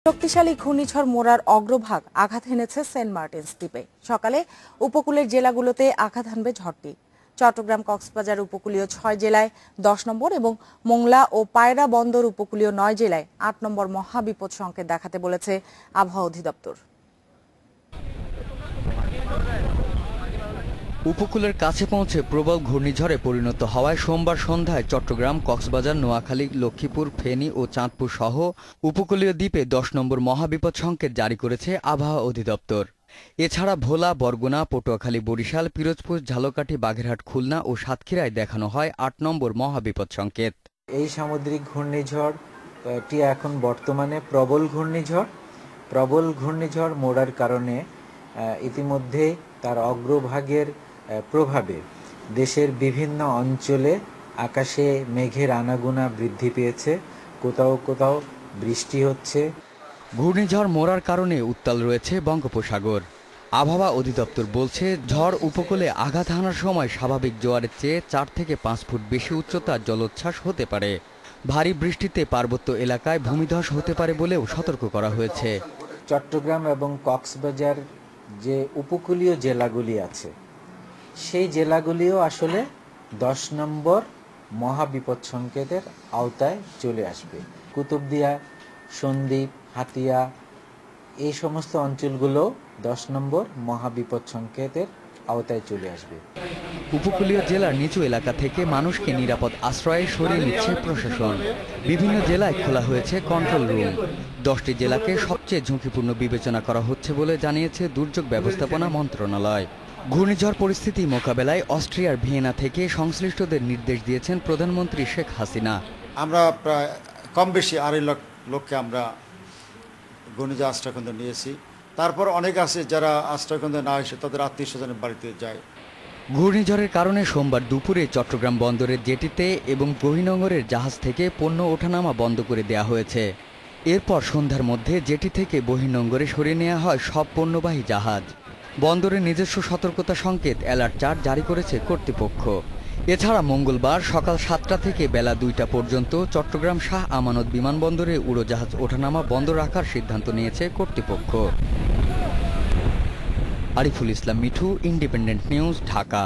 শক্তিশালী ঘূর্ণিঝড় মোরার অগ্রভাগ আঘাত হেনেছে সেন্ট মার্টিনস দ্বীপে। সকালে উপকূলের জেলাগুলোতে আঘাত হানবে ঝড়টি। চট্টগ্রাম, কক্সবাজার উপকূলীয় 6 জেলায় 10 নম্বর এবং মোংলা ও পায়রা বন্দর উপকূলীয় 9 জেলায় 8 নম্বর মহাবিপদ সংকেত দেখাতে বলেছে আবহাওয়া অধিদপ্তর। উপকূলের কাছে পৌঁছে প্রবল ঘূর্ণিঝড়ে পরিণত হওয়ায় সোমবার সন্ধ্যায় চট্টগ্রাম, কক্সবাজার, নোয়াখালী, লক্ষ্মীপুর, ফেনী ও চাঁদপুর সহ উপকূলীয় দ্বীপে 10 নম্বর মহাবিপদ সংকেত জারি করেছে আবহাওয়া অধিদপ্তর। এছাড়া ভোলা, বরগুনা, পটুয়াখালী, বরিশাল, পিরোজপুর, ঝালকাঠি, বাগেরহাট, খুলনা ও সাতক্ষীরায় দেখানো হয় 8 নম্বর মহাবিপদ সংকেত। এই সামুদ্রিক ঘূর্ণিঝড়টি এখন বর্তমানে প্রবল ঘূর্ণিঝড় মোড়ার কারণে ইতিমধ্যে তার অগ্রভাগের প্রভাবে দেশের বিভিন্ন অঞ্চলে আকাশে মেঘের আনাগোনা বৃদ্ধি পেয়েছে, কোথাও কোথাও বৃষ্টি হচ্ছে। ঘূর্ণিঝড় মোরার কারণে উত্তাল রয়েছে বঙ্গোপসাগর। আবহাওয়া অধিদপ্তর বলছে, ঝড় উপকূলে আঘাত হানার সময় স্বাভাবিক জোয়ারের চেয়ে 4 থেকে 5 ফুট বেশি উচ্চতার জলোচ্ছ্বাস হতে পারে। ভারী বৃষ্টিতে পার্বত্য এলাকায় ভূমিধস হতে পারে বলেও সতর্ক করা হয়েছে। চট্টগ্রাম এবং কক্সবাজার যে উপকূলীয় জেলাগুলি আছে, সেই জেলাগুলিও আসলে 10 নম্বর মহাবিপদ সংকেতের আওতায় চলে আসবে। কুতুবদিয়া, সন্দ্বীপ, হাতিয়া এই সমস্ত অঞ্চলগুলো 10 নম্বর মহাবিপদ সংকেতের আওতায় চলে আসবে। উপকূলীয় জেলার নিচু এলাকা থেকে মানুষকে নিরাপদ আশ্রয়ে সরিয়ে নিচ্ছে প্রশাসন। বিভিন্ন জেলায় খোলা হয়েছে কন্ট্রোল রুম। 10টি জেলাকে সবচেয়ে ঝুঁকিপূর্ণ বিবেচনা করা হচ্ছে বলে জানিয়েছে দুর্যোগ ব্যবস্থাপনা মন্ত্রণালয়। ঘূর্ণিঝড় পরিস্থিতি মোকাবেলায় অস্ট্রিয়ার ভিয়েনা থেকে সংশ্লিষ্টদের নির্দেশ দিয়েছেন প্রধানমন্ত্রী শেখ হাসিনা। আমরা প্রায় কম বেশি 2.5 লোককে আমরা ঘূর্ণিঝড় আশ্রয়কেন্দ্র নিয়েছি। তারপর অনেক আছে যারা আশ্রয়কেন্দ্রে না এসে তাদের আত্মীয় স্বজনের বাড়িতে যায়। ঘূর্ণিঝড়ের কারণে সোমবার দুপুরে চট্টগ্রাম বন্দরের জেটিতে এবং বহির্নোঙরের জাহাজ থেকে পণ্য ওঠানামা বন্ধ করে দেওয়া হয়েছে। এরপর সন্ধ্যার মধ্যে জেটি থেকে বহির্নোঙরে সরিয়ে নেওয়া হয় সব পণ্যবাহী জাহাজ। বন্দরের নিজস্ব সতর্কতা সংকেত অ্যালার্ট 4 জারি করেছে কর্তৃপক্ষ। এছাড়া মঙ্গলবার সকাল 7টা থেকে বেলা 2টা পর্যন্ত চট্টগ্রাম শাহ আমানত বিমানবন্দরে উড়োজাহাজ ওঠানামা বন্ধ রাখার সিদ্ধান্ত নিয়েছে কর্তৃপক্ষ। Ariful Islam Mithu, independent news, Dhaka.